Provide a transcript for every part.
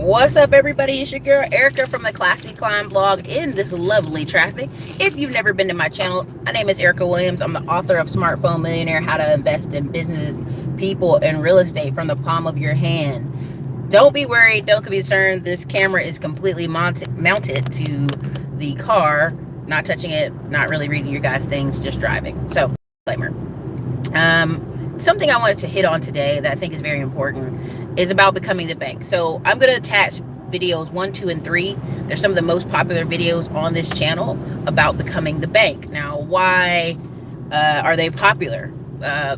What's up, everybody? It's your girl Erica from the Classy Climb blog in this lovely traffic. If you've never been to my channel, my name is Erica Williams. I'm the author of Smartphone Millionaire: How to Invest in Business, People, and Real Estate from the Palm of Your Hand. Don't be worried, don't be concerned. This camera is completely mounted to the car, not touching it, not really reading your guys' things, just driving. So, disclaimer. Something I wanted to hit on today that I think is very important is about becoming the bank. So I'm going to attach videos 1, 2, and 3. They're some of the most popular videos on this channel about becoming the bank. Now, why are they popular?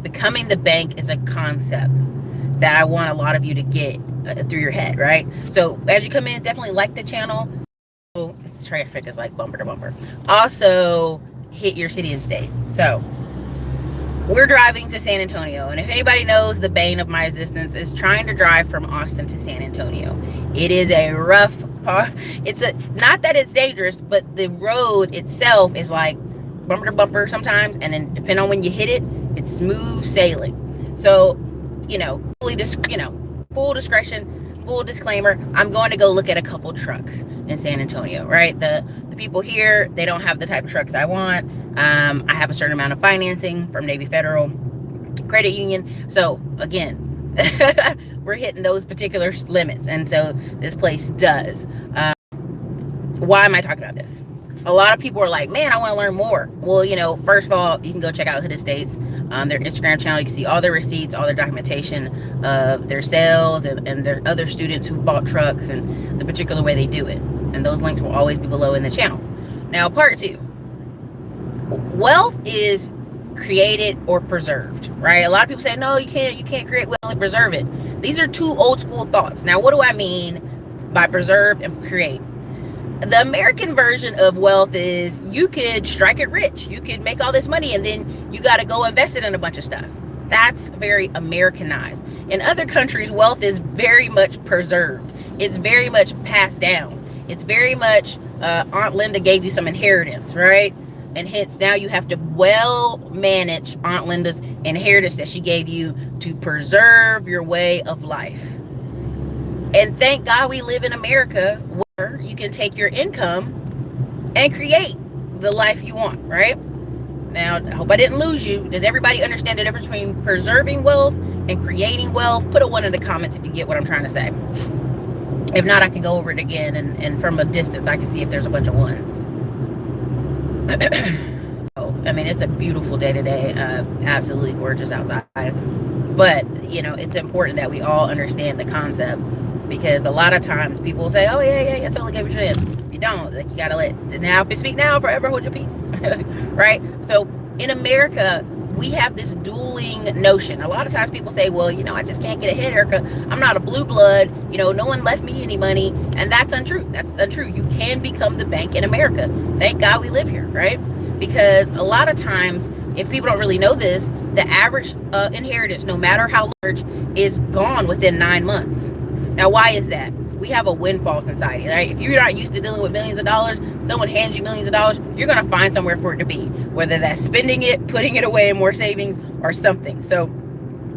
Becoming the bank is a concept that I want a lot of you to get through your head, right? So as you come in, definitely like the channel. Oh, it's traffic is like bumper to bumper. Also, hit your city and state. So we're driving to San Antonio, and if anybody knows, the bane of my existence is trying to drive from Austin to San Antonio. It is a rough part. Not that it's dangerous, but the road itself is like bumper to bumper sometimes, and then depending on when you hit it, it's smooth sailing. So, full discretion, full disclaimer, I'm going to go look at a couple trucks in San Antonio, right? The people here, they don't have the type of trucks I want. I have a certain amount of financing from Navy Federal Credit Union. So again, we're hitting those particular limits. And so this place does. Why am I talking about this? A lot of people are like, man, I want to learn more. Well, first of all, you can go check out Hood Estates, their Instagram channel. You can see all their receipts, all their documentation of their sales and their other students who bought trucks and the particular way they do it. And those links will always be below in the channel. Now, part 2. Wealth is created or preserved, right? A lot of people say, no, you can't create wealth and preserve it. These are two old school thoughts. Now, what do I mean by preserve and create? The American version of wealth is you could strike it rich. You could make all this money and then you got to go invest it in a bunch of stuff. That's very Americanized. In other countries, wealth is very much preserved. It's very much passed down. It's very much Aunt Linda gave you some inheritance, right? And hence now you have to well manage Aunt Linda's inheritance that she gave you to preserve your way of life. And thank God we live in America where you can take your income and create the life you want, right? Now, I hope I didn't lose you. Does everybody understand the difference between preserving wealth and creating wealth? Put a 1 in the comments if you get what I'm trying to say. If not, I can go over it again, and from a distance I can see if there's a bunch of 1s. I mean, it's a beautiful day today, absolutely gorgeous outside, but it's important that we all understand the concept, because a lot of times people say, oh yeah, totally get what you're saying. If you don't, like, you gotta now, if you speak now, forever hold your peace. Right? So in America, we have this dueling notion. A lot of times people say, well, I just can't get ahead, Erica. I'm not a blue blood. No one left me any money. And that's untrue. That's untrue. You can become the bank in America. Thank God we live here, right? Because a lot of times, if people don't really know this, the average inheritance, no matter how large, is gone within 9 months. Now, why is that? We have a windfall society, right? If you're not used to dealing with millions of dollars, someone hands you millions of dollars, you're going to find somewhere for it to be, whether that's spending it, putting it away in more savings, or something. So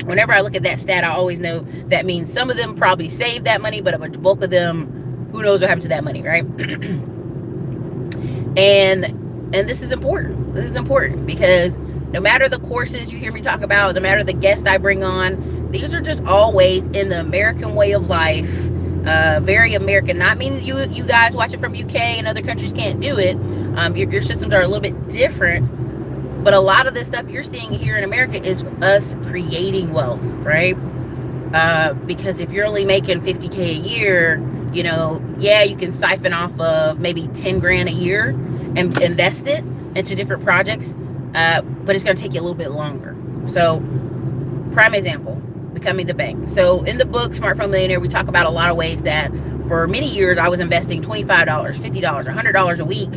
whenever I look at that stat, I always know that means some of them probably saved that money, but a bulk of them, who knows what happened to that money, right? and this is important. This is important because no matter the courses you hear me talk about, no matter the guests I bring on, these are just always in the American way of life. Very American, not meaning you guys watch it from UK and other countries can't do it. Your systems are a little bit different, but a lot of the stuff you're seeing here in America is us creating wealth, right? Because if you're only making 50K a year, you can siphon off of maybe 10 grand a year and invest it into different projects, but it's going to take you a little bit longer. So, prime example, becoming the bank. So in the book Smartphone Millionaire, we talk about a lot of ways that for many years I was investing $25, $50, $100 a week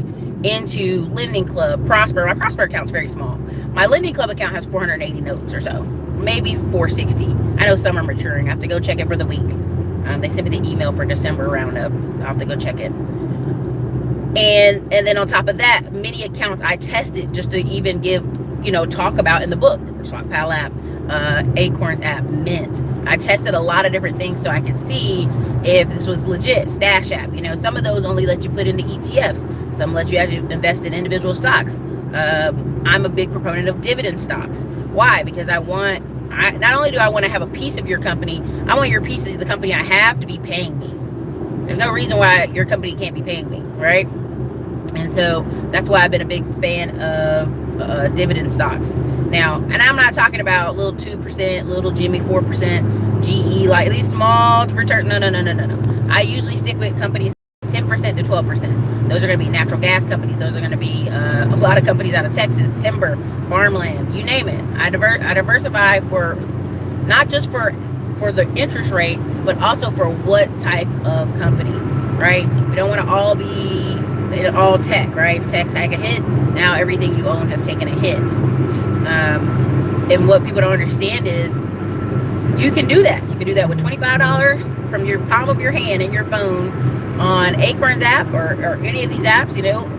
into Lending Club, Prosper. My Prosper account's very small. My Lending Club account has 480 notes or so, maybe 460. I know some are maturing. I have to go check it for the week. They sent me the email for December roundup. I'll have to go check it. And then on top of that, many accounts I tested just to even give, talk about in the book. Swap Pal app, Acorns app, Mint. I tested a lot of different things so I could see if this was legit, Stash App. Some of those only let you put into ETFs. Some let you actually invest in individual stocks. I'm a big proponent of dividend stocks. Why? Because not only do I want to have a piece of your company, I want your piece of the company I have to be paying me. There's no reason why your company can't be paying me, right? And so that's why I've been a big fan of dividend stocks. Now, and I'm not talking about little 2%, little Jimmy 4%, GE, like these small return. No. I usually stick with companies 10% to 12%. Those are going to be natural gas companies. Those are going to be a lot of companies out of Texas, timber, farmland, you name it. I diversify for not just for the interest rate, but also for what type of company, right? We don't want to all be all tech, right? Tech take a hit. Now everything you own has taken a hit. And what people don't understand is you can do that. You can do that with $25 from your palm of your hand in your phone on Acorns app or any of these apps,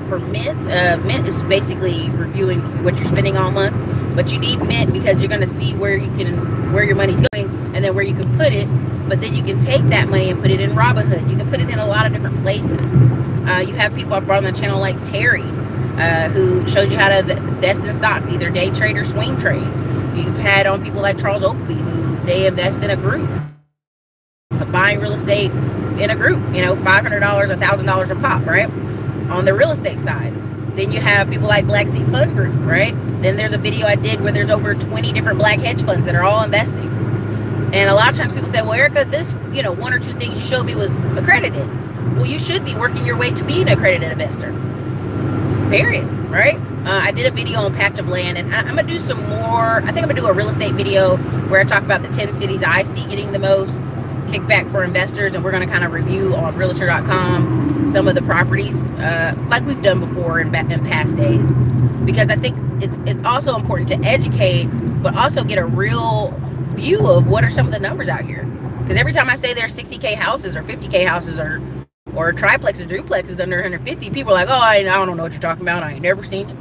for Mint. Mint is basically reviewing what you're spending all month, but you need Mint because you're going to see where your money's going and then where you can put it. But then you can take that money and put it in Robinhood. You can put it in a lot of different places. You have people I've brought on the channel like Terry, who shows you how to invest in stocks, either day trade or swing trade. You've had on people like Charles Oakley, who they invest in a group, buying real estate in a group, $500, $1,000 a pop, right? On the real estate side. Then you have people like Black Seed Fund Group, right? Then there's a video I did where there's over 20 different black hedge funds that are all investing. And a lot of times people say, well, Erica, this, one or two things you showed me was accredited. Well, you should be working your way to be an accredited investor. Period, right? I did a video on patch of land, and I'm going to do some more. I think I'm going to do a real estate video where I talk about the 10 cities I see getting the most kickback for investors, and we're going to kind of review on realtor.com some of the properties like we've done before in past days, because I think it's also important to educate, but also get a real view of what are some of the numbers out here. Because every time I say there's 60K houses or 50K houses or triplexes, duplexes under 150, people are like, oh, I don't know what you're talking about. I ain't never seen it.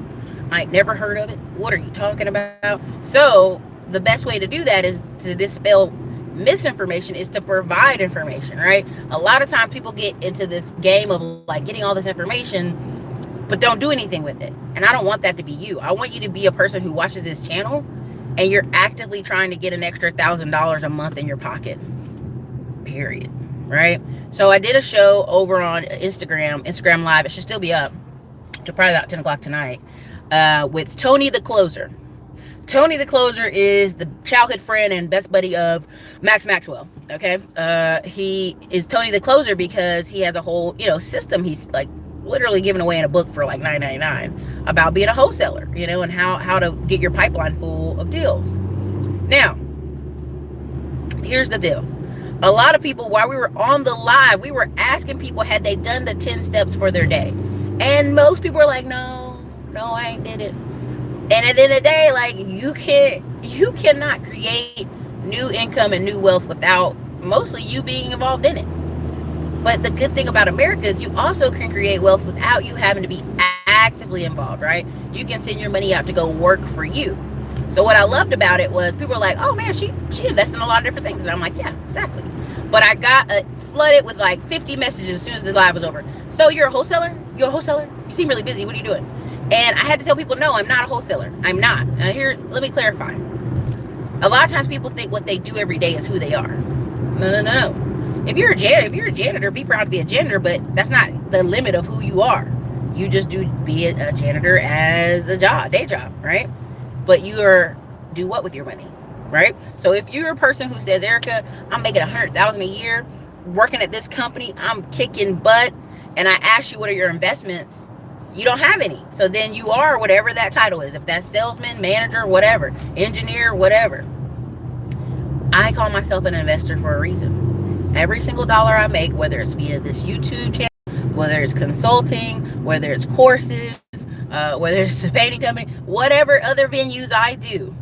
I ain't never heard of it. What are you talking about? So the best way to do that is to dispel misinformation, is to provide information, right? A lot of times people get into this game of like getting all this information, but don't do anything with it. And I don't want that to be you. I want you to be a person who watches this channel and you're actively trying to get an extra $1,000 a month in your pocket. Period. Right? So I did a show over on Instagram Live. It should still be up to probably about 10 o'clock tonight, with Tony the Closer. Tony the Closer is the childhood friend and best buddy of Max Maxwell. Okay. He is Tony the Closer because he has a whole, system. He's like literally giving away in a book for like $9.99 about being a wholesaler, and how to get your pipeline full of deals. Now, here's the deal. A lot of people, while we were on the live, we were asking people, had they done the 10 steps for their day? And most people were like, no, I ain't did it. And at the end of the day, like, you cannot create new income and new wealth without mostly you being involved in it. But the good thing about America is you also can create wealth without you having to be actively involved, right? You can send your money out to go work for you. So what I loved about it was people were like, oh man, she invests in a lot of different things. And I'm like, yeah, exactly. But I got flooded with like 50 messages as soon as the live was over. So you're a wholesaler? You're a wholesaler? You seem really busy. What are you doing? And I had to tell people, no, I'm not a wholesaler. I'm not. Now here, let me clarify. A lot of times people think what they do every day is who they are. No. If you're a janitor, be proud to be a janitor, but that's not the limit of who you are. You just be a janitor as a day job, right? But do what with your money, right? So if you're a person who says, Erica, I'm making $100,000 a year, working at this company, I'm kicking butt, and I ask you what are your investments, you don't have any. So then you are whatever that title is. If that's salesman, manager, whatever, engineer, whatever. I call myself an investor for a reason. Every single dollar I make, whether it's via this YouTube channel, whether it's consulting, whether it's courses, whether it's a painting company, whatever other venues I do,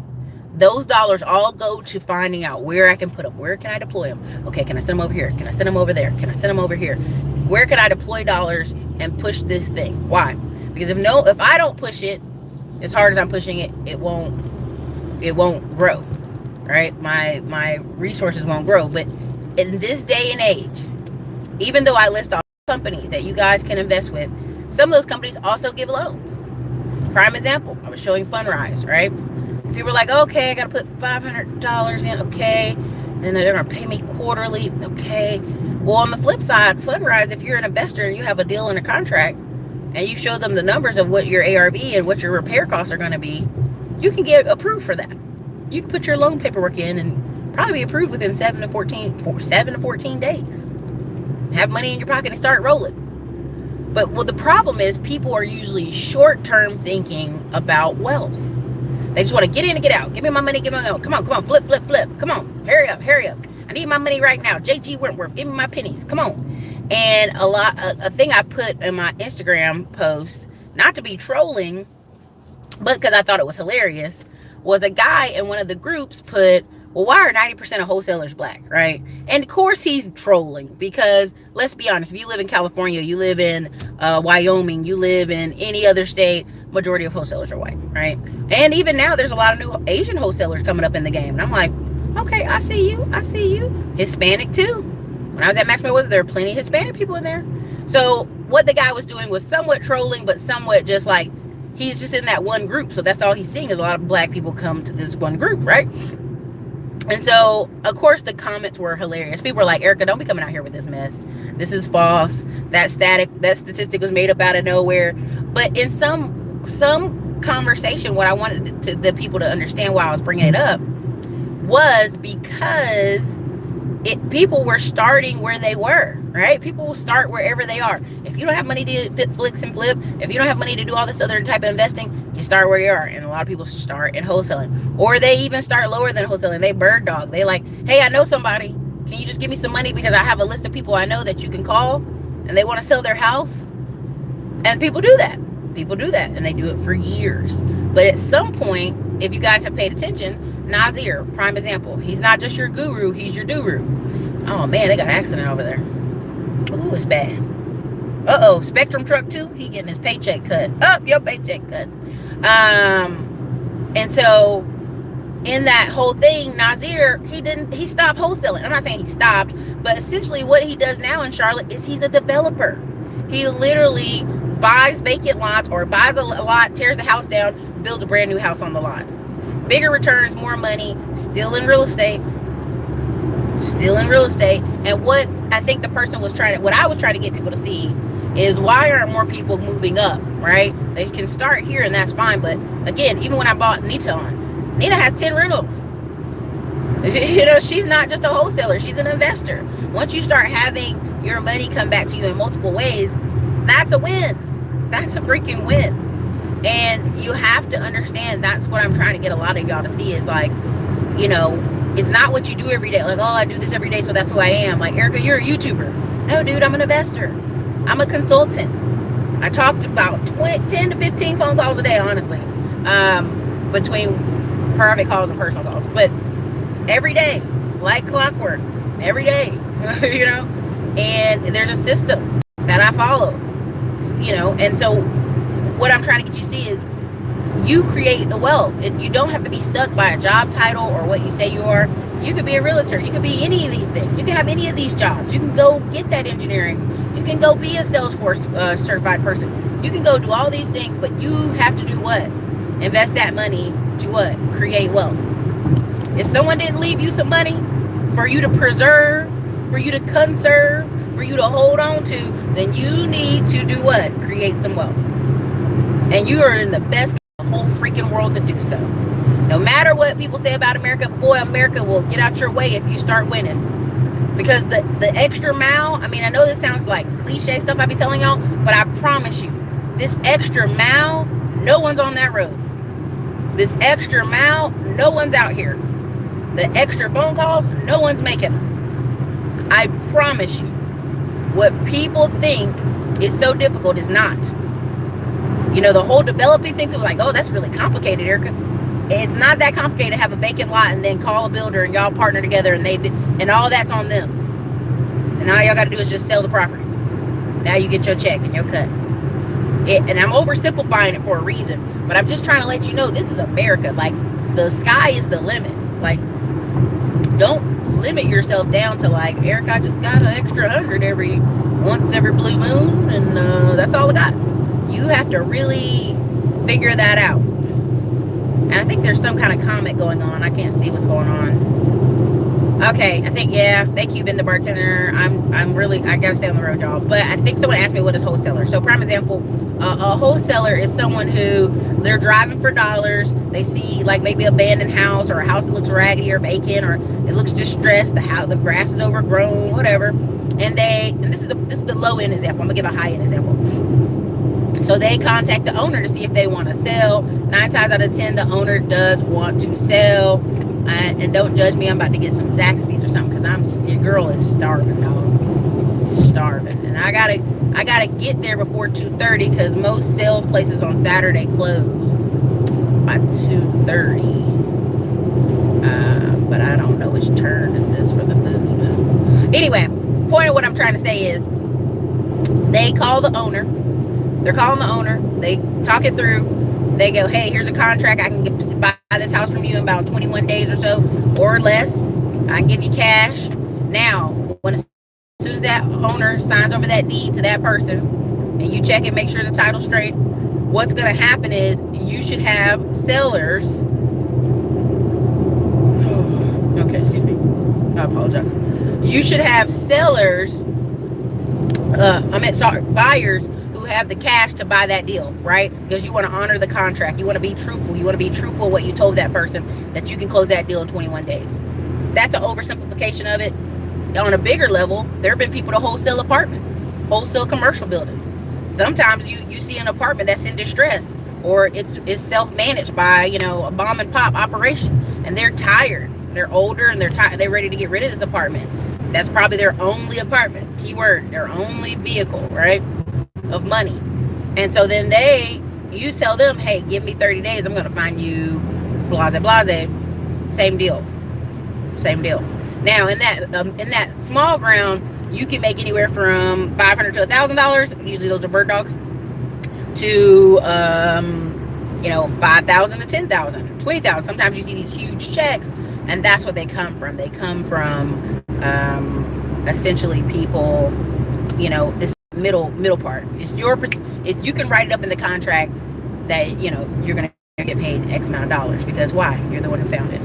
those dollars all go to finding out where I can put them. Where can I deploy them? Okay, can I send them over here? Can I send them over there? Can I send them over here? Where can I deploy dollars and push this thing? Why? Because if I don't push it as hard as I'm pushing it, it won't grow, right? My resources won't grow. But in this day and age, Even though I list all companies that you guys can invest with, some of those companies also give loans. Prime example, I was showing Fundrise, right? People were like, okay, I got to put $500 in, okay. Then they're going to pay me quarterly, okay. Well, on the flip side, Fundrise, if you're an investor and you have a deal in a contract and you show them the numbers of what your ARV and what your repair costs are going to be, you can get approved for that. You can put your loan paperwork in and probably be approved within 7 to 14 days. Have money in your pocket and start rolling. But well, the problem is people are usually short-term thinking about wealth. They just want to get in and get out. Give me my money, give me my money. Come on, flip. Come on, hurry up. I need my money right now. JG Wentworth, give me my pennies. Come on. And a thing I put in my Instagram post, not to be trolling, but because I thought it was hilarious, was a guy in one of the groups put, well, why are 90% of wholesalers black, right? And of course he's trolling because, let's be honest, if you live in California, you live in Wyoming, you live in any other state, majority of wholesalers are white, right? And even now there's a lot of new Asian wholesalers coming up in the game. And I'm like, okay, I see you. Hispanic too. When I was at Maxwell Woods, there were plenty of Hispanic people in there. So what the guy was doing was somewhat trolling, but somewhat just like, he's just in that one group. So that's all he's seeing is a lot of black people come to this one group, right? And so, of course, the comments were hilarious. People were like, Erica, don't be coming out here with this mess. This is false. That statistic was made up out of nowhere. But in some conversation, what I wanted the people to understand why I was bringing it up was because people were starting where they were, right? People will start wherever they are. If you don't have money to fix and flip, if you don't have money to do all this other type of investing, you start where you are. And a lot of people start in wholesaling, or they even start lower than wholesaling. They bird dog. They like, hey, I know somebody. Can you just give me some money because I have a list of people I know that you can call and they want to sell their house? And people do that. And they do it for years. But at some point, if you guys have paid attention, Nazir, prime example. He's not just your guru, he's your duru. Oh man, they got an accident over there. Ooh, it's bad. Uh-oh, Spectrum Truck 2, he getting his paycheck cut. Your paycheck cut. And so in that whole thing, Nazir, he stopped wholesaling. I'm not saying he stopped, but essentially what he does now in Charlotte is he's a developer. He literally buys vacant lots or buys a lot, tears the house down, builds a brand new house on the lot. Bigger returns, more money, still in real estate. And what I think what I was trying to get people to see is why aren't more people moving up, right? They can start here and that's fine. But again, even when I bought Nita on, Nita has 10 rentals. You know, she's not just a wholesaler, she's an investor. Once you start having your money come back to you in multiple ways, that's a win. That's a freaking win. And you have to understand, that's what I'm trying to get a lot of y'all to see is like, you know, it's not what you do every day. Like, oh, I do this every day, so that's who I am. Like, Erica, you're a YouTuber. No, dude, I'm an investor. I'm a consultant. I talked about 10 to 15 phone calls a day, honestly, between private calls and personal calls. But every day, like clockwork, every day, you know, and there's a system that I follow, you know, and so what I'm trying to get you to see is you create the wealth. You don't have to be stuck by a job title or what you say you are. You could be a realtor. You could be any of these things. You can have any of these jobs. You can go get that engineering. You can go be a Salesforce certified person. You can go do all these things, but you have to do what? Invest that money to what? Create wealth. If someone didn't leave you some money for you to preserve, for you to conserve, for you to hold on to, then you need to do what? Create some wealth. And you are in the best in the whole freaking world to do so. No matter what people say about America, boy, America will get out your way if you start winning. Because the extra mile, I mean, I know this sounds like cliche stuff I be telling y'all, but I promise you, this extra mile, no one's on that road. This extra mile, no one's out here. The extra phone calls, no one's making them. I promise you, what people think is so difficult is not. You know, the whole developing thing, people are like, oh, that's really complicated, Erica. It's not that complicated to have a vacant lot and then call a builder and y'all partner together and all that's on them. And all y'all got to do is just sell the property. Now you get your check and your cut. And I'm oversimplifying it for a reason, but I'm just trying to let you know this is America. Like, the sky is the limit. Like, don't limit yourself down to like, Eric, I just got an extra 100 once every blue moon, and that's all I got. You have to really figure that out. And I think there's some kind of comment going on. I can't see what's going on. Okay, I think, yeah, thank you, Ben the bartender. I gotta stay on the road, y'all. But I think someone asked me, what is wholesaler? So prime example, a wholesaler is someone who, they're driving for dollars. They see like maybe an abandoned house, or a house that looks raggedy or vacant, or it looks distressed, the grass is overgrown, whatever. And this is the low end example. I'm gonna give a high end example. So they contact the owner to see if they want to sell. 9 times out of 10, the owner does want to sell. And don't judge me, I'm about to get some Zaxby's or something, because your girl is starving, dog. Starving. And I gotta get there before 2:30, because most sales places on Saturday close by 2:30. But I don't know which turn is this for the food. Anyway, point of what I'm trying to say is, they call the owner. They're calling the owner. They talk it through. They go, hey, here's a contract. I can buy this house from you in about 21 days or so, or less. I can give you cash. Now, as soon as that owner signs over that deed to that person, and you check it, make sure the title's straight, what's going to happen is you should have sellers. Okay, excuse me. I apologize. You should have sellers, buyers who have the cash to buy that deal, right? Because you want to honor the contract. You want to be truthful. You want to be truthful what you told that person, that you can close that deal in 21 days. That's an oversimplification of it. On a bigger level, there have been people to wholesale apartments, wholesale commercial buildings. Sometimes you see an apartment that's in distress, or it's self-managed by, a mom and pop operation, and they're tired. They're older and they're tired. They're ready to get rid of this apartment. That's probably their only apartment. Keyword, their only vehicle, right? Of money. And so then you tell them, hey, give me 30 days. I'm going to find you blase. Same deal. Now in that small ground, you can make anywhere from $500 to $1,000. Usually those are bird dogs. To 5,000 to 10,000, 20,000. Sometimes you see these huge checks, and that's what they come from. They come from essentially people, this middle part. You can write it up in the contract that you're gonna get paid X amount of dollars, because why? You're the one who found it.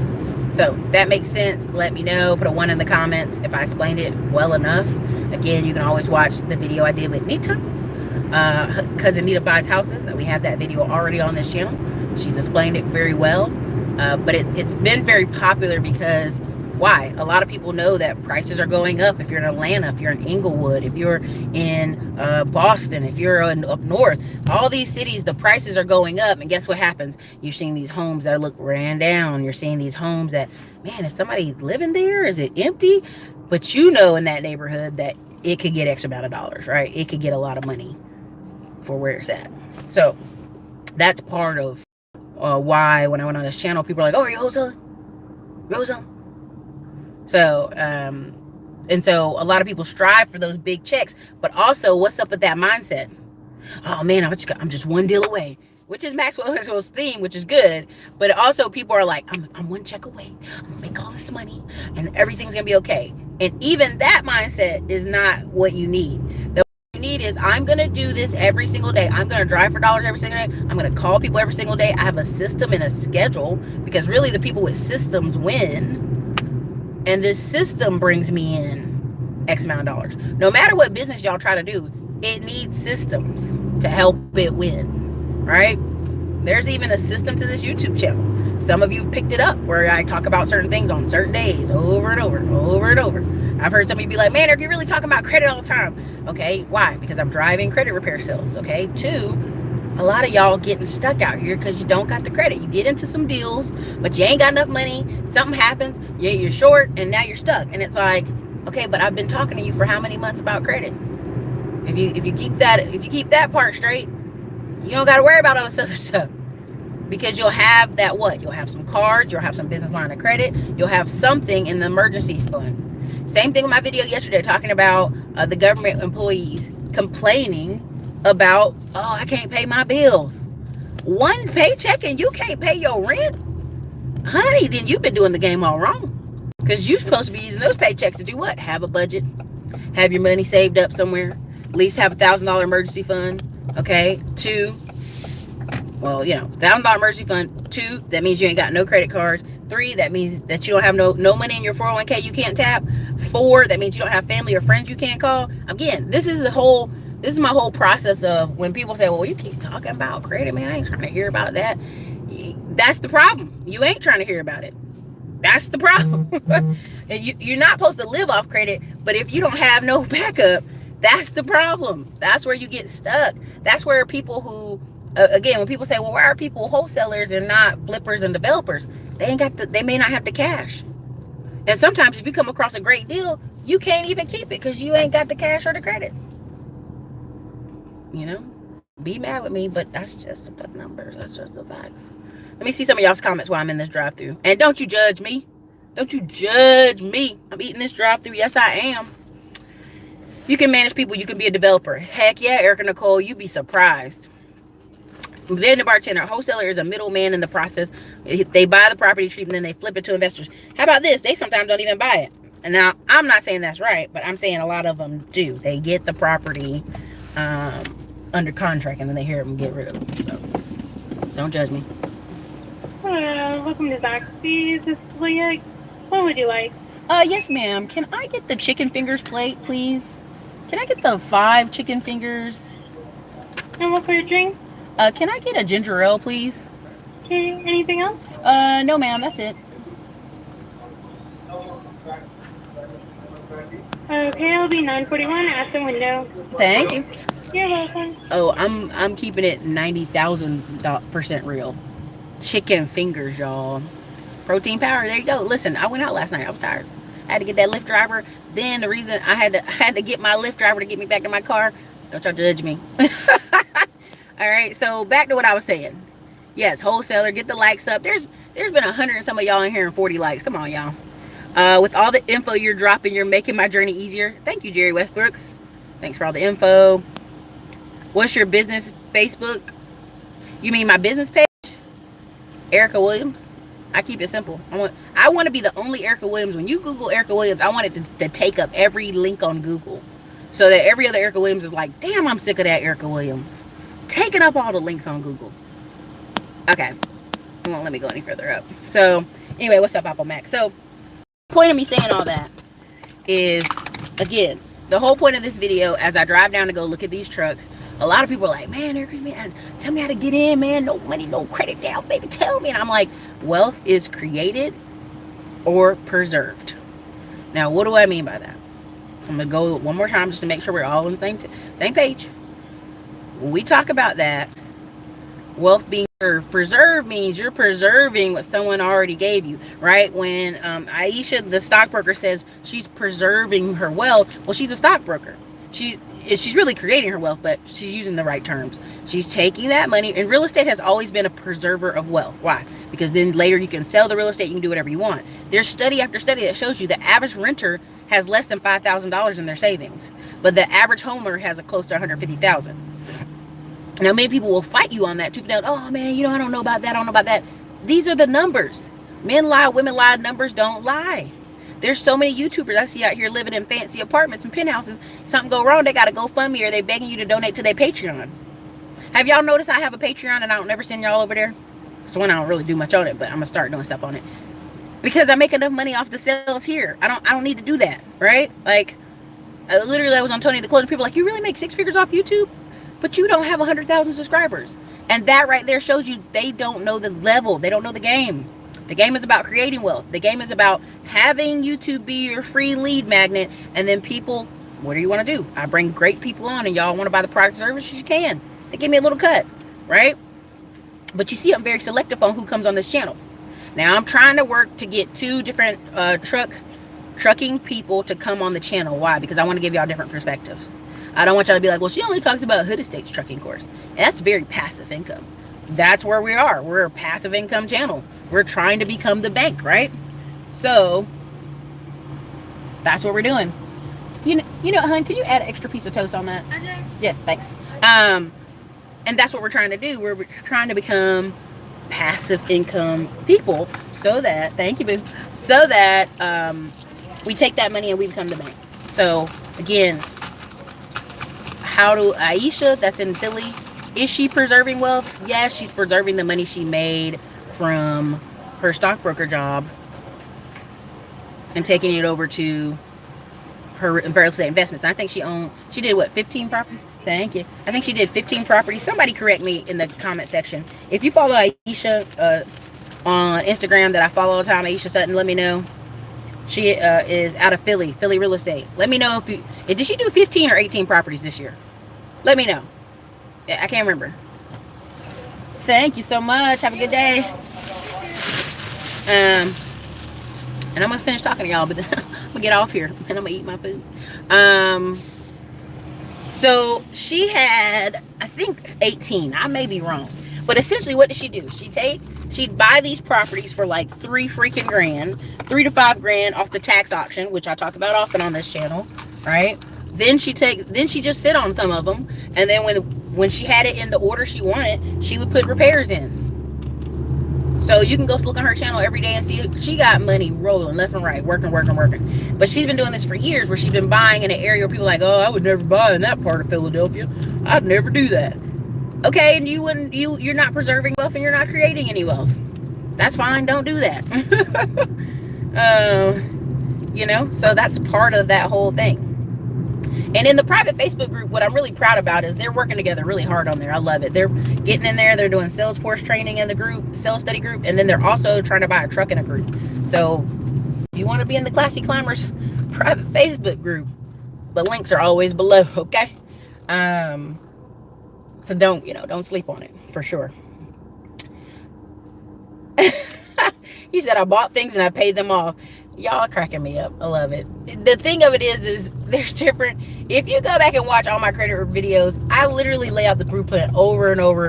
So that makes sense. Let me know. Put a 1 in the comments if I explained it well enough. Again, you can always watch the video I did with Nita, because Anita buys houses. We have that video already on this channel. She's explained it very well. But it's been very popular because why? A lot of people know that prices are going up. If you're in Atlanta, if you're in Inglewood, if you're in Boston, if you're up north, all these cities, the prices are going up. And guess what happens? You're seeing these homes that look ran down. You're seeing these homes that, man, is somebody living there? Is it empty? But in that neighborhood that it could get X amount of dollars, right? It could get a lot of money for where it's at. So that's part of why when I went on this channel, people are like, oh, are you wholesaling? So, and so a lot of people strive for those big checks, but also what's up with that mindset? Oh man, I'm just one deal away, which is Maxwell's theme, which is good. But also people are like, I'm one check away. I'm gonna make all this money and everything's gonna be okay. And even that mindset is not what you need. What you need is, I'm gonna do this every single day. I'm gonna drive for dollars every single day. I'm gonna call people every single day. I have a system and a schedule, because really the people with systems win. And this system brings me in X amount of dollars. No matter what business y'all try to do, it needs systems to help it win, right? There's even a system to this YouTube channel. Some of you picked it up where I talk about certain things on certain days over and over. I've heard some of you be like, man, are you really talking about credit all the time? Okay, why? Because I'm driving credit repair sales, okay? 2, a lot of y'all getting stuck out here because you don't got the credit. You get into some deals, but you ain't got enough money. Something happens, you're short, and now you're stuck. And it's like, okay, but I've been talking to you for how many months about credit? If you keep that part straight, you don't got to worry about all this other stuff, because you'll have that what? You'll have some cards, you'll have some business line of credit, you'll have something in the emergency fund. Same thing with my video yesterday talking about the government employees complaining about, oh, I can't pay my bills. One paycheck and you can't pay your rent? Honey, then you've been doing the game all wrong. Because you're supposed to be using those paychecks to do what? Have a budget, have your money saved up somewhere, at least have $1,000 emergency fund. Okay. Two, well, $1,000 emergency fund. Two, that means you ain't got no credit cards. Three, that means that you don't have no money in your 401k you can't tap. Four, that means you don't have family or friends you can't call. Again, this is my whole process of when people say, well, you keep talking about credit, man, I ain't trying to hear about that. That's the problem. You ain't trying to hear about it. That's the problem. And you're not supposed to live off credit, but if you don't have no backup, that's the problem. That's where you get stuck. That's where people who, again, when people say, well, why are people wholesalers and not flippers and developers? They may not have the cash. And sometimes if you come across a great deal, you can't even keep it because you ain't got the cash or the credit. Be mad with me, but that's just the numbers. That's just the facts. Let me see some of y'all's comments while I'm in this drive-thru. And don't you judge me. Don't you judge me. I'm eating this drive-thru. Yes, I am. You can manage people. You can be a developer. Heck yeah, Erica Nicole, you'd be surprised. Then the bartender, wholesaler is a middleman in the process. They buy the property treatment, then they flip it to investors. How about this? They sometimes don't even buy it. And now, I'm not saying that's right, but I'm saying a lot of them do. They get the property under contract, and then they hear them get rid of them. So, don't judge me. Hello, welcome to Zaxby's. This is Leah. What would you like? Yes, ma'am. Can I get the chicken fingers plate, please? Can I get the 5 chicken fingers? And what for your drink? Can I get a ginger ale, please? Okay, anything else? No, ma'am. That's it. Okay, it'll be $9.41 at the window. Thank you. You're welcome. Oh, I'm keeping it 90,000% real. Chicken fingers, y'all. Protein powder. There you go. Listen, I went out last night. I was tired. I had to get that Lyft driver. Then the reason I had to get my Lyft driver to get me back to my car. Don't y'all judge me. All right. So back to what I was saying. Yes, wholesaler. Get the likes up. There's been 100 and some of y'all in here and 40 likes. Come on, y'all. With all the info you're dropping, you're making my journey easier. Thank you, Jerry Westbrooks. Thanks for all the info. What's your business Facebook? You mean my business page? Erica Williams. I keep it simple. I want to be the only Erica Williams. When you Google Erica Williams, I want it to take up every link on Google, so that every other Erica Williams is like, damn, I'm sick of that Erica Williams taking up all the links on Google. Okay, it won't let me go any further up. So anyway, what's up, Apple Mac? So the point of me saying all that is, again, the whole point of this video, as I drive down to go look at these trucks, a lot of people are like, man, Erica, man, tell me how to get in, man. No money, no credit down, baby. Tell me. And I'm like, wealth is created or preserved. Now, what do I mean by that? I'm going to go one more time just to make sure we're all on the same page. When we talk about that, wealth being preserved means you're preserving what someone already gave you, right? When Aisha, the stockbroker, says she's preserving her wealth, well, she's a stockbroker. She's really creating her wealth, but she's using the right terms. She's taking that money, and real estate has always been a preserver of wealth. Why? Because then later you can sell the real estate, you can do whatever you want. There's study after study that shows you the average renter has less than $5,000 in their savings, but the average homeowner has a close to $150,000. Now, many people will fight you on that too. Oh man, I don't know about that. I don't know about that. These are the numbers. Men lie, women lie. Numbers don't lie. There's so many YouTubers I see out here living in fancy apartments and penthouses. Something go wrong, they got to GoFundMe, or they begging you to donate to their Patreon. Have y'all noticed I have a Patreon and I don't never send y'all over there? So when I don't really do much on it, but I'm gonna start doing stuff on it because I make enough money off the sales here. I don't need to do that, right? Like, I was on Tony the Close, and people are like, you really make 6 figures off YouTube, but you don't have 100,000 subscribers. And that right there shows you they don't know the level. They don't know the game. The game is about creating wealth. The game is about having YouTube be your free lead magnet. And then people, what do you want to do? I bring great people on, and y'all want to buy the product or services, you can. They give me a little cut, right? But you see, I'm very selective on who comes on this channel. Now, I'm trying to work to get 2 different trucking people to come on the channel. Why? Because I want to give y'all different perspectives. I don't want y'all to be like, well, she only talks about Hood Estates trucking course. And that's very passive income. That's where we are. We're a passive income channel. We're trying to become the bank, right? So that's what we're doing. You know, hun, can you add an extra piece of toast on that? I do. Yeah, thanks. And that's what we're trying to do. We're trying to become passive income people so that, thank you, boo, so that we take that money and we become the bank. So again, how do Aisha, that's in Philly, is she preserving wealth? Yes, she's preserving the money she made from her stockbroker job and taking it over to her real estate investments. I think she did what, 15 properties? Thank you. I think she did 15 properties. Somebody correct me in the comment section. If you follow Aisha on Instagram that I follow all the time, Aisha Sutton, let me know. She is out of Philly real estate. Let me know did she do 15 or 18 properties this year? Let me know. I can't remember. Thank you so much. Have a good day. And I'm gonna finish talking to y'all, but I'm gonna get off here and I'm gonna eat my food. So she had, I think, 18. I may be wrong, but essentially, what did she do? She'd buy these properties for like $3 freaking grand, $3 to $5 grand off the tax auction, which I talk about often on this channel, right? Then she just sit on some of them, and then when she had it in the order she wanted, she would put repairs in. So you can go look on her channel every day and see she got money rolling left and right, working. But she's been doing this for years, where she's been buying in an area where people are like, oh, I would never buy in that part of Philadelphia. I'd never do that. Okay, and you're not preserving wealth and you're not creating any wealth. That's fine. Don't do that. So that's part of that whole thing. And in the private Facebook group, what I'm really proud about is they're working together really hard on there. I love it. They're getting in there. They're doing Salesforce training in the group, sales study group, and then they're also trying to buy a truck in a group. So if you want to be in the Classy Climbers private Facebook group, the links are always below, okay? So don't sleep on it, for sure. He said, I bought things and I paid them off. Y'all are cracking me up. I love it. The thing of it is there's different. If you go back and watch all my credit videos, I literally lay out the blueprint over and over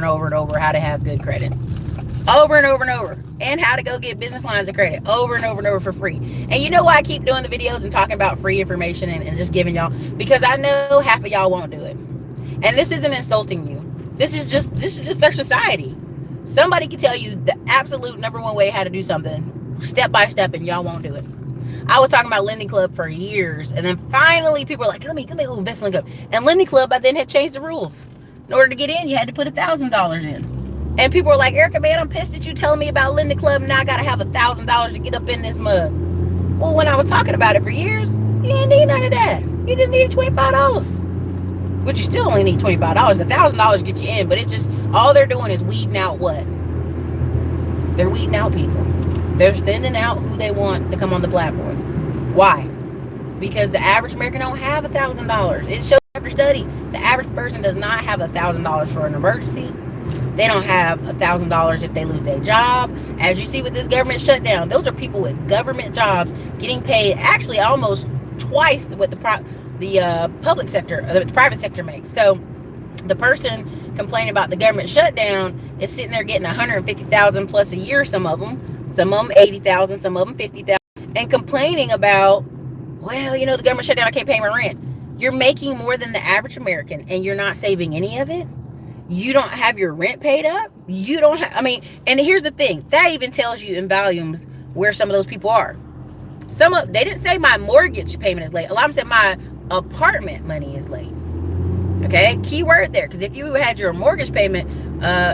how to have good credit. Over and over. And how to go get business lines of credit over and over for free. And you know why I keep doing the videos and talking about free information and just giving y'all? Because I know half of y'all won't do it. And this isn't insulting you. This is just our society. Somebody can tell you the absolute #1 way how to do something step by step, and y'all won't do it. I was talking about Lending Club for years, and then finally people were like, let me go invest in Lending Club. And Lending Club by then had changed the rules. In order to get in, you had to put $1,000 in. And people were like, Erica, man, I'm pissed at you telling me about Lending Club, and now I gotta have $1,000 to get up in this mug. Well, when I was talking about it for years, you didn't need none of that. You just needed $25. Which you still only need $25. $1,000 gets you in, but it's just, all they're doing is weeding out what? They're weeding out people. They're thinning out who they want to come on the platform. Why? Because the average American don't have $1,000. It shows after study, the average person does not have $1,000 for an emergency. They don't have $1,000 if they lose their job. As you see with this government shutdown, those are people with government jobs getting paid actually almost twice what the public sector, the private sector makes. So the person complaining about the government shutdown is sitting there getting $150,000 plus a year. Some of them $80,000, some of them $50,000, and complaining about, well, the government shutdown, I can't pay my rent. You're making more than the average American, and you're not saving any of it. You don't have your rent paid up. You don't have. And here's the thing. That even tells you in volumes where some of those people are. They didn't say my mortgage payment is late. A lot of them said my apartment money is late. Okay, key word there, because if you had your mortgage payment,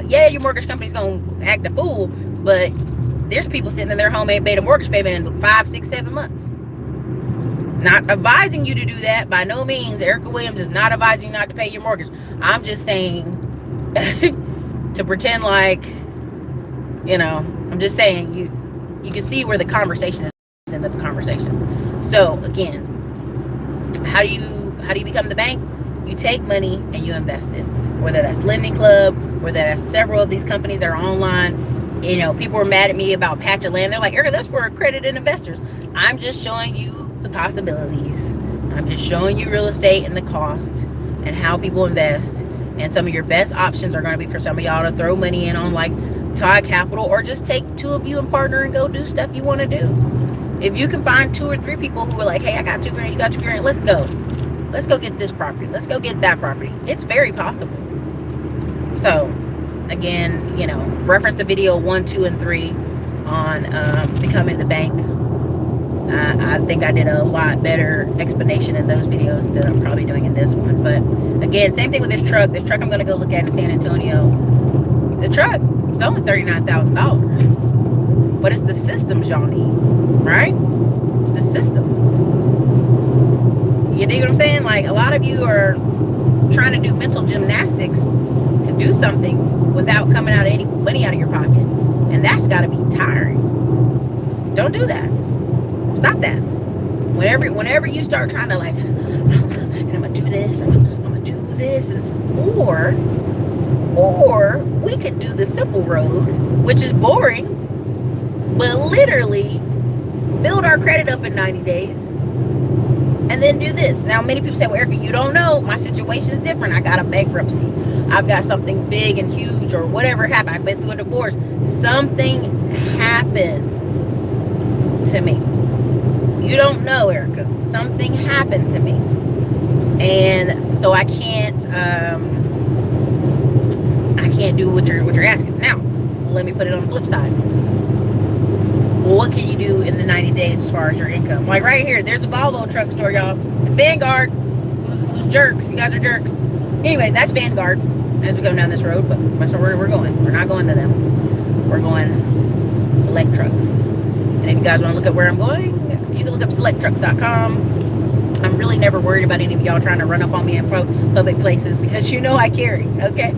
your mortgage company's gonna act a fool, but there's people sitting in their home ain't paid a mortgage payment in 5, 6, 7 months. Not advising you to do that by no means. Erica Williams is not advising you not to pay your mortgage. I'm just saying to pretend like, I'm just saying you can see where the conversation is in the conversation. So again, how do you become the bank? You take money and you invest it. Whether that's Lending Club, whether that's several of these companies that are online. People were mad at me about patch of land. They're like, Erica, that's for accredited investors. I'm just showing you the possibilities. I'm just showing you real estate and the cost and how people invest. And some of your best options are going to be for some of y'all to throw money in on like Todd Capital, or just take 2 of you and partner and go do stuff you want to do. If you can find 2 or 3 people who are like, hey, I got $2 grand, you got $2 grand, let's go. Let's go get this property. Let's go get that property. It's very possible. So, again, reference the video 1, 2, and 3 on becoming the bank. I think I did a lot better explanation in those videos than I'm probably doing in this one. But again, same thing with this truck. This truck I'm going to go look at in San Antonio. The truck is only $39,000. But it's the systems y'all need, right? It's the systems. You dig what I'm saying? Like, a lot of you are trying to do mental gymnastics to do something without coming out of any money out of your pocket. And that's got to be tiring. Don't do that. Stop that. Whenever you start trying to, like, and I'm gonna do this, I'm gonna do this, or we could do the simple road, which is boring, but literally build our credit up in 90 days, and then do this. Now, many people say, well, Erica, you don't know. My situation is different. I got a bankruptcy. I've got something big and huge, or whatever happened. I've been through a divorce. Something happened to me. You don't know, Erica. Something happened to me. And so I can't do what you're asking. Now, let me put it on the flip side. Well, what can you do in the 90 days as far as your income? Like right here, there's a Volvo truck store, y'all. It's Vanguard. Who's jerks? You guys are jerks. Anyway, that's Vanguard as we go down this road, but that's where we're going. We're not going to them. We're going Select Trucks. And if you guys want to look up where I'm going, you can look up selecttrucks.com. I'm really never worried about any of y'all trying to run up on me in public places because you know I carry, okay?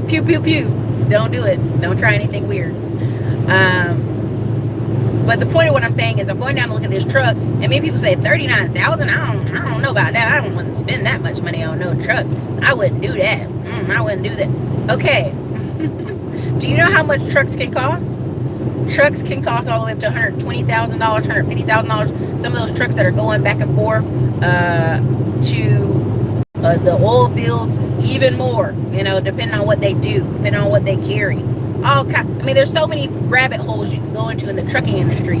Pew, pew, pew. Don't do it. Don't try anything weird. But the point of what I'm saying is I'm going down to look at this truck, and many people say $39,000. I don't know about that. I don't want to spend that much money on no truck. I wouldn't do that. I wouldn't do that. Okay. Do you know how much trucks can cost? Trucks can cost all the way up to $120,000, $150,000. Some of those trucks that are going back and forth to the oil fields, even more, you know, depending on what they do, depending on what they carry. I mean, there's so many rabbit holes you can go into in the trucking industry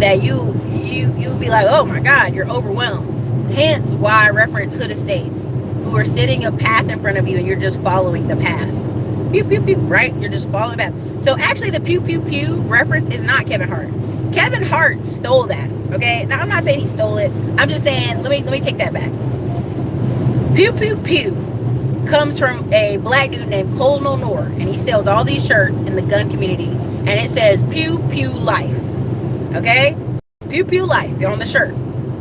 that you'll be like, oh my God, you're overwhelmed. Hence why I reference hood estates, who are setting a path in front of you and you're just following the path. Pew, pew, pew, right? You're just following the path. So actually the pew, pew, pew reference is not Kevin Hart. Kevin Hart stole that, okay? Now, I'm not saying he stole it. I'm just saying, let me take that back. Pew, pew, pew comes from a black dude named Colonel Noor, and he sells all these shirts in the gun community, and it says Pew Pew Life, okay? Pew Pew Life, you're on the shirt.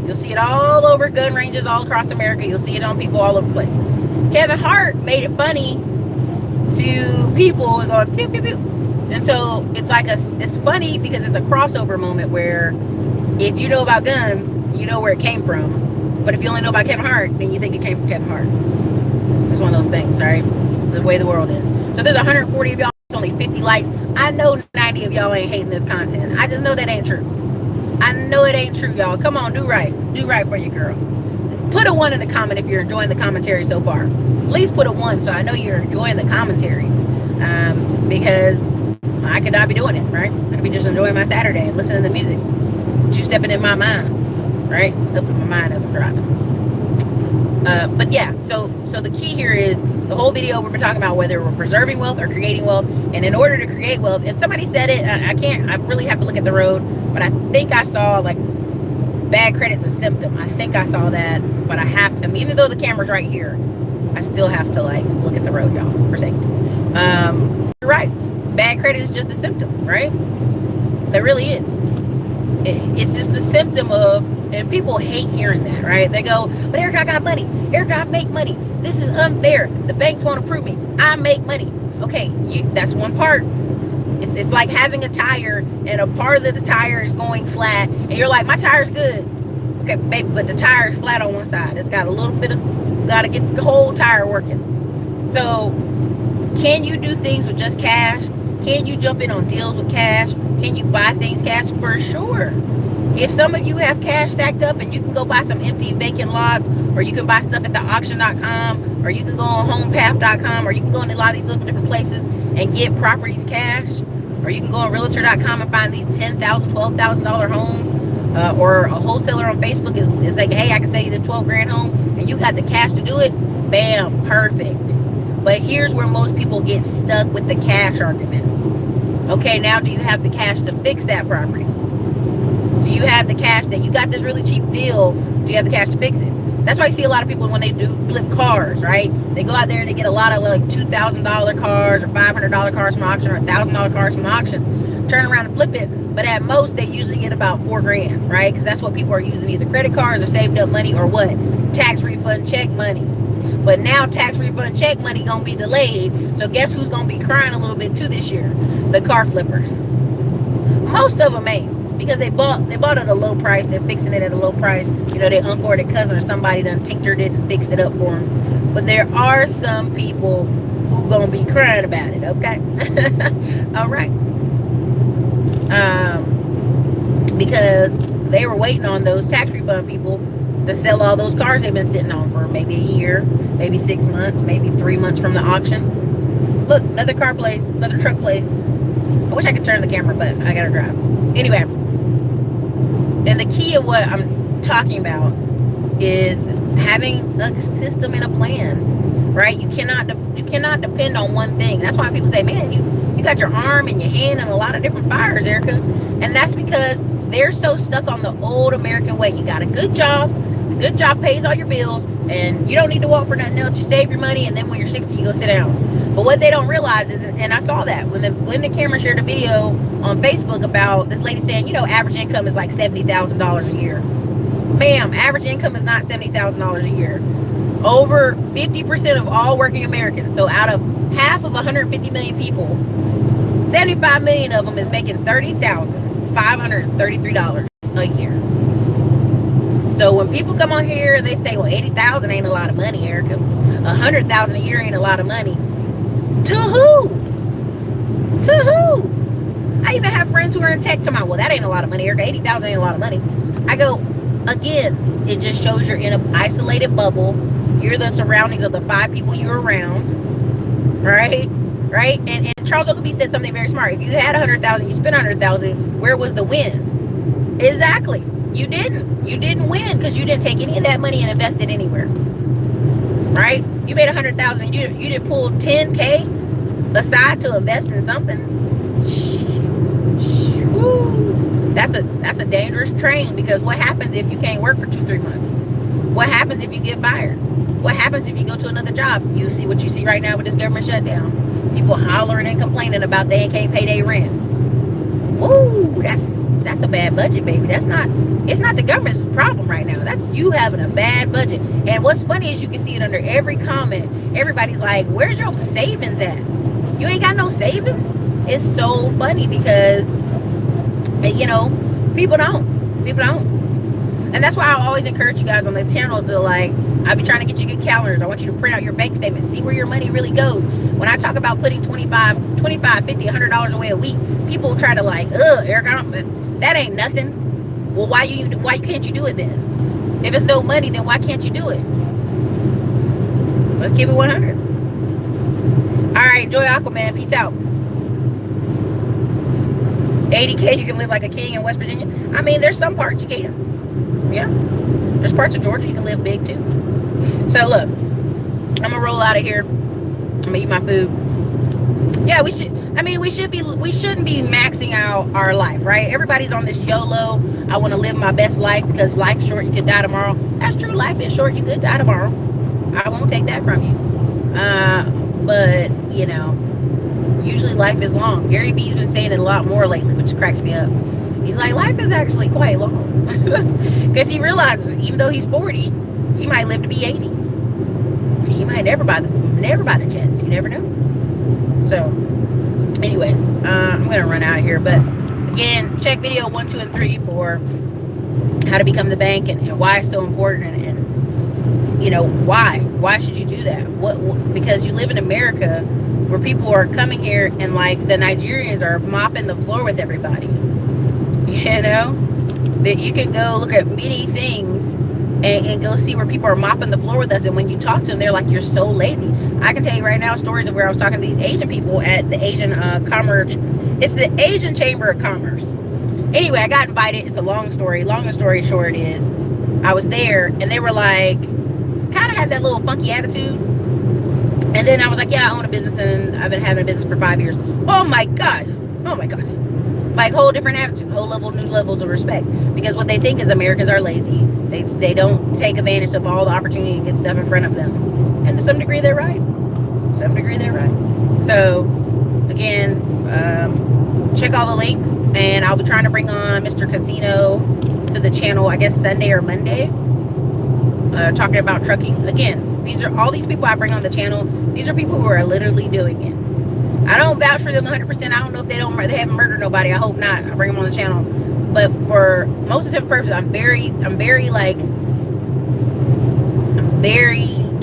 You'll see it all over gun ranges all across America. You'll see it on people all over the place. Kevin Hart made it funny to people and going pew pew pew, and so it's funny because it's a crossover moment where if you know about guns, you know where it came from, but if you only know about Kevin Hart, then you think it came from Kevin Hart. It's just one of those things, right? It's the way the world is. So there's 140 of y'all, only 50 likes. I know 90 of y'all ain't hating this content. I just know that ain't true. I know it ain't true, y'all. Come on, do right. Do right for your girl. Put a 1 in the comment if you're enjoying the commentary so far. At least put a 1 so I know you're enjoying the commentary. Because I could not be doing it, right? I could be just enjoying my Saturday and listening to music. Two-stepping in my mind, right? Helping my mind as I'm driving. But yeah, so the key here is the whole video we've been talking about whether we're preserving wealth or creating wealth. And in order to create wealth, and somebody said it, I really have to look at the road, but I think I saw like bad credit's a symptom. I think I saw that, but I mean, even though the camera's right here, I still have to like look at the road, y'all, for safety. You're right. Bad credit is just a symptom, right? It really is. It's just a symptom of, and people hate hearing that, right? They go, but Erica, I got money. Erica, I make money. This is unfair. The banks won't approve me. I make money. Okay, that's one part. It's like having a tire and a part of the tire is going flat and you're like, my tire's good. Okay, baby, but the tire is flat on one side. It's got a little bit of, got to get the whole tire working. So can you do things with just cash? Can you jump in on deals with cash? Can you buy things cash? For sure. If some of you have cash stacked up and you can go buy some empty vacant lots, or you can buy stuff at the auction.com, or you can go on homepath.com, or you can go in a lot of these different places and get properties cash, or you can go on realtor.com and find these $10,000, $12,000 homes, or a wholesaler on Facebook is like, hey, I can sell you this 12 grand home, and you got the cash to do it. Bam, perfect. But here's where most people get stuck with the cash argument. Okay, now do you have the cash to fix that property? Do you have the cash that you got this really cheap deal? Do you have the cash to fix it? That's why you see a lot of people when they do flip cars, right? They go out there and they get a lot of like $2,000 cars or $500 cars from auction or $1,000 cars from auction, turn around and flip it. But at most, they usually get about $4,000, right? Because that's what people are using, either credit cards or saved up money or what? Tax refund check money. But now tax refund check money gonna be delayed. So guess who's gonna be crying a little bit too this year? The car flippers. Most of them ain't, because they bought it at a low price. They're fixing it at a low price. You know, their uncle or their cousin or somebody done tinkered it and fixed it up for them. But there are some people who gonna be crying about it. Okay. All right. Because they were waiting on those tax refund people to sell all those cars they've been sitting on for maybe a year, maybe 6 months, maybe 3 months from the auction. Look, another car place, another truck place. I wish I could turn the camera, but I gotta drive. Anyway, and the key of what I'm talking about is having a system and a plan, right? You cannot depend on one thing. That's why people say, man, you got your arm and your hand in a lot of different fires, Erica. And that's because they're so stuck on the old American way. You got a good job, the good job pays all your bills, and you don't need to walk for nothing else. You save your money, and then when you're 60, you go sit down. But what they don't realize is, and I saw that when Linda Cameron shared a video on Facebook about this lady saying, you know, average income is like $70,000 a year. Ma'am, average income is not $70,000 a year. Over 50% of all working Americans, so out of half of 150 million people, 75 million of them is making $30,533 a year. So when people come on here and they say, well, 80,000 ain't a lot of money, Erica. 100,000 a year ain't a lot of money. To who? To who? I even have friends who are in tech talking about, well, that ain't a lot of money, Erica. 80,000 ain't a lot of money. I go, again, it just shows you're in an isolated bubble. You're the surroundings of the 5 people you're around, right? Right? And Charles Oakley said something very smart. If you had 100,000, you spent 100,000, where was the win? Exactly. You didn't. You didn't win because you didn't take any of that money and invest it anywhere. Right? You made 100,000 and you didn't pull 10K aside to invest in something. Woo. That's a dangerous train, because what happens if you can't work for 2-3 months? What happens if you get fired? What happens if you go to another job? You see what you see right now with this government shutdown. People hollering and complaining about they can't pay their rent. Woo, that's a bad budget, baby. It's not the government's problem right now. That's you having a bad budget. And what's funny is you can see it under every comment. Everybody's like, where's your savings at? You ain't got no savings? It's so funny because, you know, people don't. And that's why I always encourage you guys on the channel to, like, I be trying to get you good calendars. I want you to print out your bank statement, see where your money really goes. When I talk about putting $25, $50, $100 away a week, people try to, like, Erica, that ain't nothing. Well, why can't you do it then? If it's no money, then why can't you do it? Let's keep it 100. All right, enjoy Aquaman. Peace out. 80K, you can live like a king in West Virginia. I mean, there's some parts you can. Yeah. There's parts of Georgia you can live big too. So look, I'm gonna roll out of here. I'm gonna eat my food. Yeah, we shouldn't be maxing out our life, right? Everybody's on this YOLO. I want to live my best life because life's short, you could die tomorrow. That's true, life is short, you could die tomorrow. I won't take that from you. But you know, usually life is long. Gary Vee's been saying it a lot more lately, which cracks me up. He's like, life is actually quite long. Because he realizes, even though he's 40, he might live to be 80. He might never buy the jets. You never know. So, anyways, I'm going to run out of here. But, again, check video 1, 2, and 3 for how to become the bank and why it's so important. And you know, why? Why should you do that? What? Because you live in America where people are coming here and, like, the Nigerians are mopping the floor with everybody. You know, that you can go look at many things and go see where people are mopping the floor with us. And when you talk to them, they're like, you're so lazy. I can tell you right now stories of where I was talking to these Asian people at the Asian Commerce. It's the Asian Chamber of Commerce. Anyway, I got invited. It's a long story. Long story short is I was there and they were like, kind of had that little funky attitude. And then I was like, yeah, I own a business and I've been having a business for 5 years. Oh my God. Oh my God. Like whole different attitude, whole new levels of respect. Because what they think is Americans are lazy. They don't take advantage of all the opportunity to get stuff in front of them. And to some degree, they're right. Some degree, they're right. So, again, check all the links, and I'll be trying to bring on Mr. Casino to the channel, I guess Sunday or Monday, talking about trucking. Again, these are all these people I bring on the channel. These are people who are literally doing it. I don't vouch for them 100%. I don't know if they haven't murdered nobody. I hope not. I bring them on the channel. But for most of the purposes, I'm very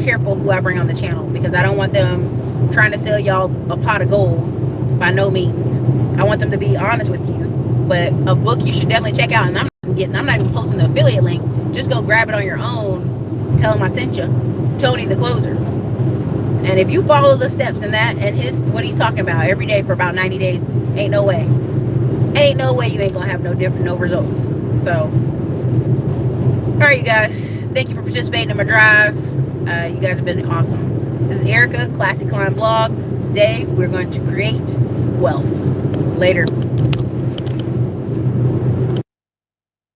careful who I bring on the channel, because I don't want them trying to sell y'all a pot of gold. By no means. I want them to be honest with you. But a book you should definitely check out, and I'm not even posting the affiliate link. Just go grab it on your own. Tell them I sent you. Tony the Closer. And if you follow the steps in that and what he's talking about every day for about 90 days, ain't no way you ain't gonna have no results. So, all right, you guys, thank you for participating in my drive. You guys have been awesome. This is Erica, Classic Climb Vlog. Today we're going to create wealth. Later.